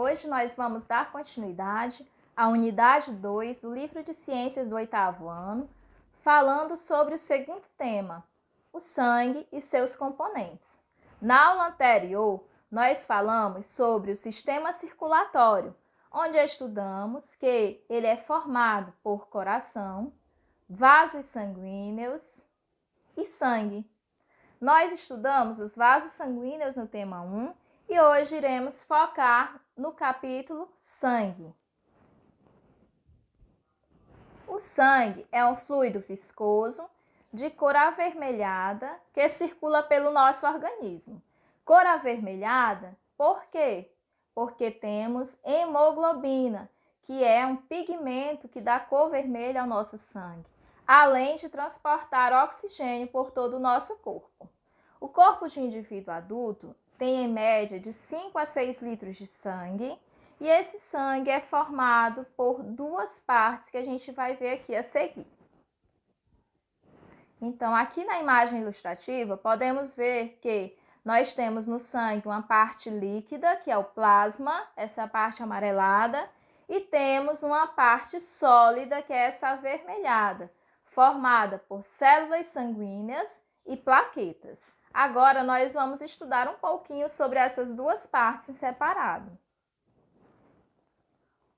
Hoje nós vamos dar continuidade à unidade 2 do livro de Ciências do 8º ano, falando sobre o segundo tema, o sangue e seus componentes. Na aula anterior, nós falamos sobre o sistema circulatório, onde estudamos que ele é formado por coração, vasos sanguíneos e sangue. Nós estudamos os vasos sanguíneos no tema 1 e hoje iremos focar no capítulo sangue. O sangue é um fluido viscoso de cor avermelhada que circula pelo nosso organismo. Cor avermelhada, por quê? Porque temos hemoglobina, que é um pigmento que dá cor vermelha ao nosso sangue, além de transportar oxigênio por todo o nosso corpo. O corpo de um indivíduo adulto tem em média de 5 a 6 litros de sangue, e esse sangue é formado por duas partes que a gente vai ver aqui a seguir. Então, aqui na imagem ilustrativa, podemos ver que nós temos no sangue uma parte líquida, que é o plasma, essa parte amarelada, e temos uma parte sólida, que é essa avermelhada, formada por células sanguíneas e plaquetas. Agora, nós vamos estudar um pouquinho sobre essas duas partes em separado.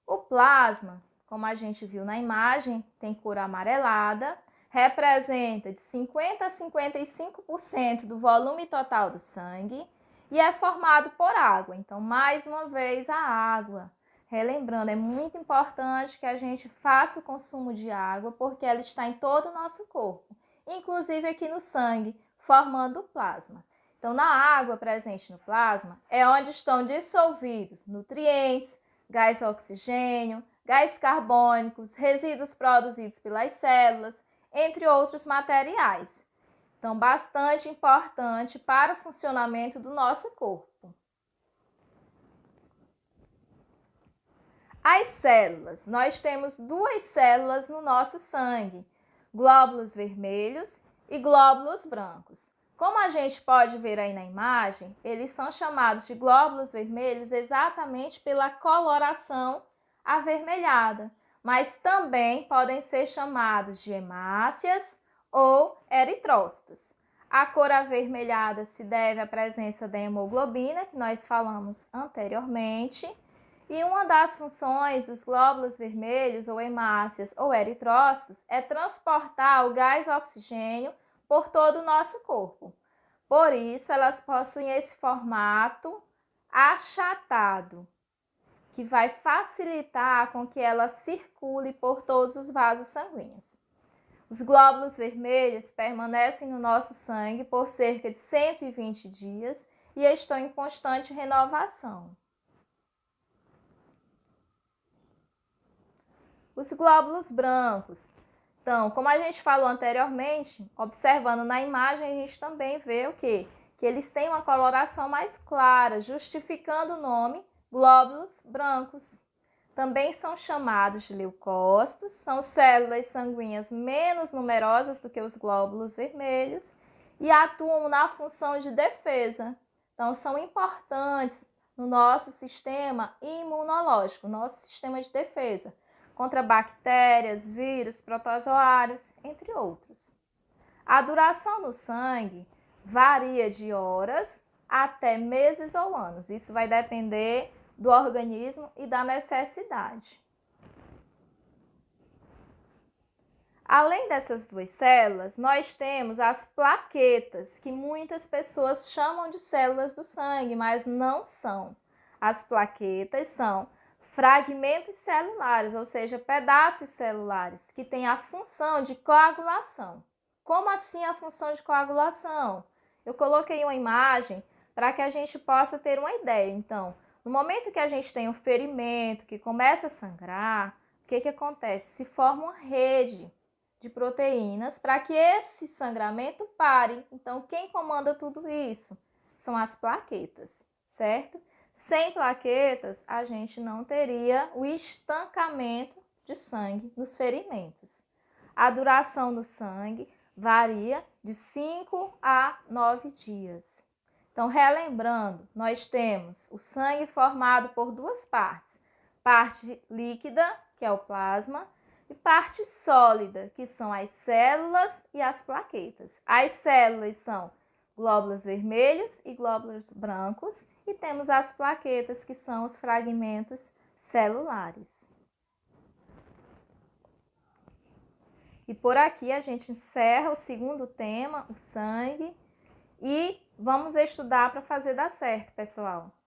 O plasma, como a gente viu na imagem, tem cor amarelada, representa de 50% a 55% do volume total do sangue e é formado por água. Então, mais uma vez, a água. Relembrando, é muito importante que a gente faça o consumo de água, porque ela está em todo o nosso corpo, inclusive aqui no sangue, formando o plasma. Então, na água presente no plasma é onde estão dissolvidos nutrientes, gás oxigênio, gás carbônicos, resíduos produzidos pelas células, entre outros materiais. Então, bastante importante para o funcionamento do nosso corpo. As células. Nós temos duas células no nosso sangue, glóbulos vermelhos e glóbulos brancos. Como a gente pode ver aí na imagem, eles são chamados de glóbulos vermelhos exatamente pela coloração avermelhada, mas também podem ser chamados de hemácias ou eritrócitos. A cor avermelhada se deve à presença da hemoglobina, que nós falamos anteriormente, e uma das funções dos glóbulos vermelhos ou hemácias ou eritrócitos é transportar o gás oxigênio por todo o nosso corpo. Por isso, elas possuem esse formato achatado, que vai facilitar com que ela circule por todos os vasos sanguíneos. Os glóbulos vermelhos permanecem no nosso sangue por cerca de 120 dias e estão em constante renovação. Os glóbulos brancos. Então, como a gente falou anteriormente, observando na imagem, a gente também vê o quê? Que eles têm uma coloração mais clara, justificando o nome glóbulos brancos. Também são chamados de leucócitos, são células sanguíneas menos numerosas do que os glóbulos vermelhos e atuam na função de defesa. Então, são importantes no nosso sistema imunológico, nosso sistema de defesa, contra bactérias, vírus, protozoários, entre outros. A duração no sangue varia de horas até meses ou anos. Isso vai depender do organismo e da necessidade. Além dessas duas células, nós temos as plaquetas, que muitas pessoas chamam de células do sangue, mas não são. As plaquetas são fragmentos celulares, ou seja, pedaços celulares, que têm a função de coagulação. Como assim a função de coagulação? Eu coloquei uma imagem para que a gente possa ter uma ideia. Então, no momento que a gente tem um ferimento, que começa a sangrar, o que acontece? Se forma uma rede de proteínas para que esse sangramento pare. Então, quem comanda tudo isso? São as plaquetas, certo? Sem plaquetas, a gente não teria o estancamento de sangue nos ferimentos. A duração do sangue varia de 5 a 9 dias. Então, relembrando, nós temos o sangue formado por duas partes. Parte líquida, que é o plasma, e parte sólida, que são as células e as plaquetas. As células são glóbulos vermelhos e glóbulos brancos, e temos as plaquetas, que são os fragmentos celulares. E por aqui a gente encerra o segundo tema, o sangue, e vamos estudar para fazer dar certo, pessoal.